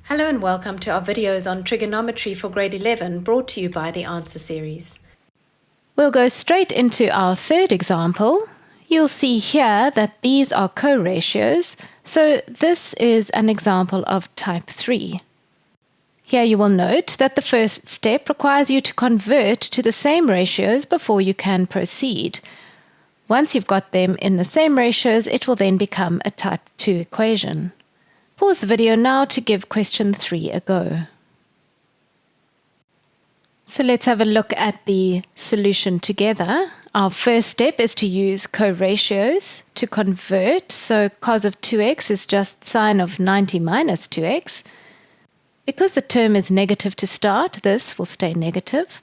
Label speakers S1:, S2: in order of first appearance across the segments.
S1: Hello and welcome to our videos on trigonometry for grade 11 brought to you by the Answer Series. We'll go straight into our third example. You'll see here that these are co-ratios, so this is an example of type 3. Here you will note that the first step requires you to convert to the same ratios before you can proceed. Once you've got them in the same ratios, it will then become a type 2 equation. Pause the video now to give question 3 a go. So let's have a look at the solution together. Our first step is to use co-ratios to convert. So cos of 2x is just sine of 90 minus 2x. Because the term is negative to start, this will stay negative.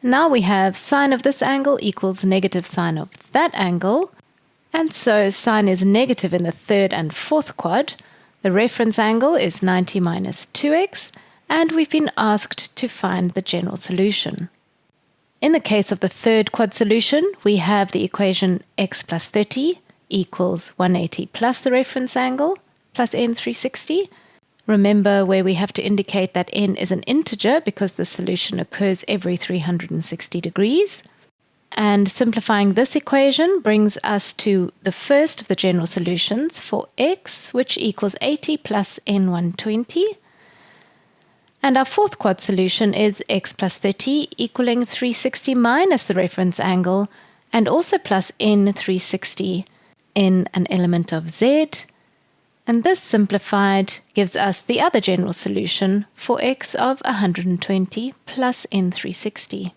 S1: Now we have sine of this angle equals negative sine of that angle. And so sine is negative in the third and fourth quad. The reference angle is 90 minus 2x, and we've been asked to find the general solution. In the case of the third quad solution, we have the equation x plus 30 equals 180 plus the reference angle plus n 360. Remember where we have to indicate that n is an integer because the solution occurs every 360 degrees. And simplifying this equation brings us to the first of the general solutions for x, which equals 80 plus n 120. And our fourth quad solution is x plus 30 equaling 360 minus the reference angle, and also plus n 360 in an element of z. And this simplified gives us the other general solution for x of 120 plus n 360.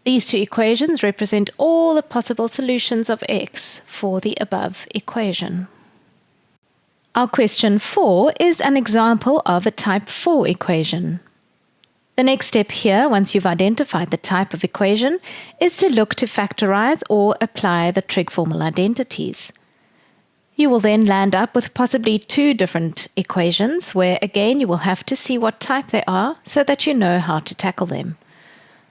S1: These two equations represent all the possible solutions of x for the above equation. Our question 4 is an example of a type 4 equation. The next step here, once you've identified the type of equation, is to look to factorize or apply the trig formal identities. You will then land up with possibly two different equations where again you will have to see what type they are so that you know how to tackle them.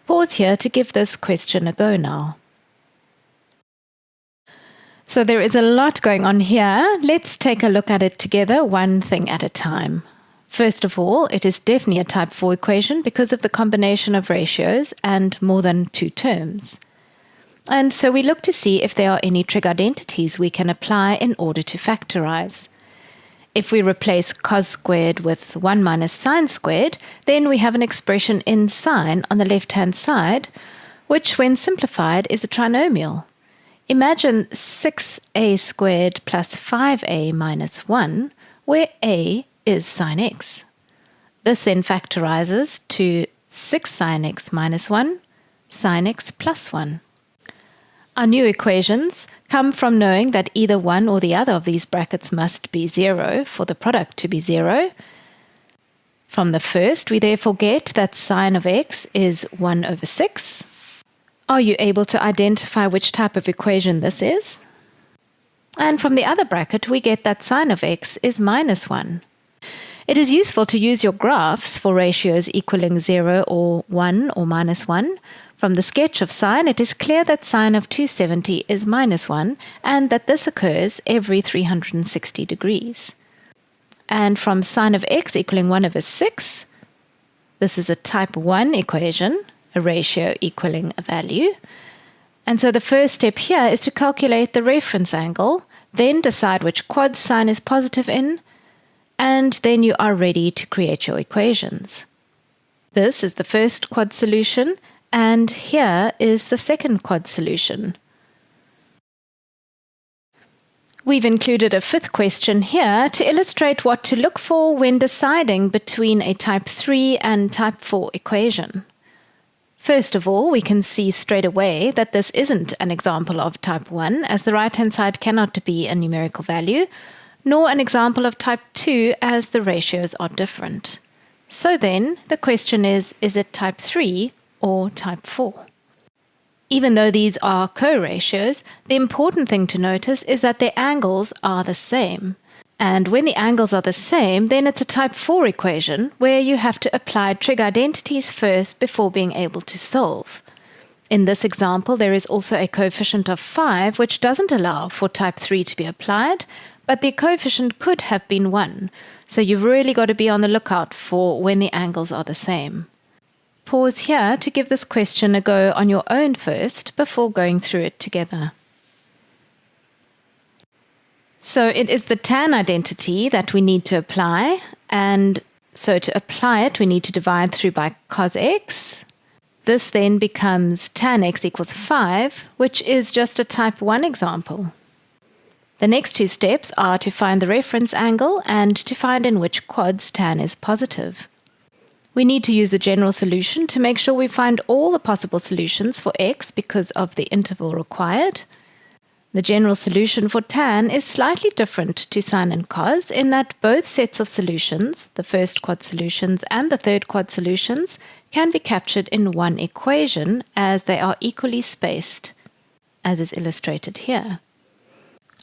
S1: Pause here to give this question a go now. So there is a lot going on here. Let's take a look at it together, one thing at a time. First of all, it is definitely a type 4 equation because of the combination of ratios and more than two terms. And so we look to see if there are any trig identities we can apply in order to factorize. If we replace cos squared with 1 minus sine squared, then we have an expression in sine on the left-hand side, which when simplified is a trinomial. Imagine 6a squared plus 5a minus 1, where a is sine x. This then factorizes to 6 sine x minus 1, sine x plus 1. Our new equations come from knowing that either one or the other of these brackets must be 0 for the product to be 0. From the first, we therefore get that sine of x is 1 over 6. Are you able to identify which type of equation this is? And from the other bracket, we get that sine of x is minus 1. It is useful to use your graphs for ratios equaling 0 or 1 or minus 1. From the sketch of sine, it is clear that sine of 270 is minus 1 and that this occurs every 360 degrees. And from sine of x equaling 1 over 6, this is a type 1 equation, a ratio equaling a value. And so the first step here is to calculate the reference angle, then decide which quad sine is positive in, and then you are ready to create your equations. This is the first quad solution, and here is the second quad solution. We've included a fifth question here to illustrate what to look for when deciding between a type 3 and type 4 equation. First of all, we can see straight away that this isn't an example of type 1, as the right-hand side cannot be a numerical value, nor an example of type 2, as the ratios are different. So then, the question is it type 3 or type 4? Even though these are co-ratios, the important thing to notice is that their angles are the same. And when the angles are the same, then it's a type 4 equation where you have to apply trig identities first before being able to solve. In this example, there is also a coefficient of 5, which doesn't allow for type 3 to be applied, but the coefficient could have been 1, so you've really got to be on the lookout for when the angles are the same. Pause here to give this question a go on your own first before going through it together. So it is the tan identity that we need to apply, and so to apply it we need to divide through by cos x. This then becomes tan x equals 5, which is just a type 1 example. The next two steps are to find the reference angle and to find in which quads tan is positive. We need to use the general solution to make sure we find all the possible solutions for x because of the interval required. The general solution for tan is slightly different to sine and cos in that both sets of solutions, the first quad solutions and the third quad solutions, can be captured in one equation as they are equally spaced, as is illustrated here.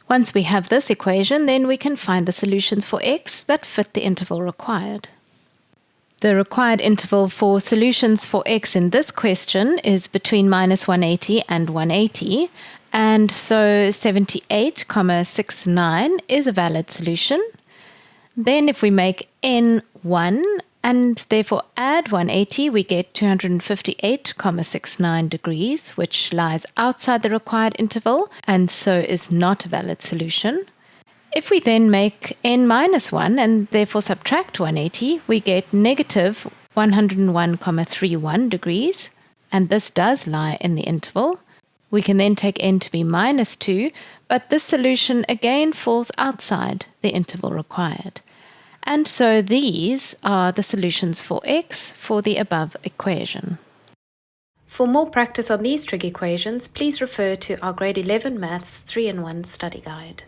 S1: Once we have this equation, then we can find the solutions for x that fit the interval required. The required interval for solutions for x in this question is between -180 and 180, and so 78,69 is a valid solution. Then if we make n 1 and therefore add 180, we get 258,69 degrees, which lies outside the required interval and so is not a valid solution. If we then make n minus 1 and therefore subtract 180, we get negative 101,31 degrees, and this does lie in the interval. We can then take n to be minus 2, but this solution again falls outside the interval required. And so these are the solutions for x for the above equation. For more practice on these trig equations, please refer to our Grade 11 Maths 3-in-1 study guide.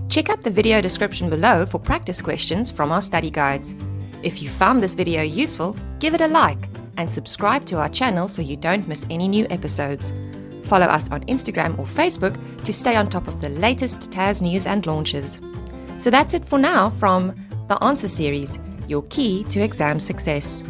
S2: Check out the video description below for practice questions from our study guides. If you found this video useful, give it a like and subscribe to our channel so you don't miss any new episodes. Follow us on Instagram or Facebook to stay on top of the latest TAS news and launches. So that's it for now from the Answer Series, your key to exam success.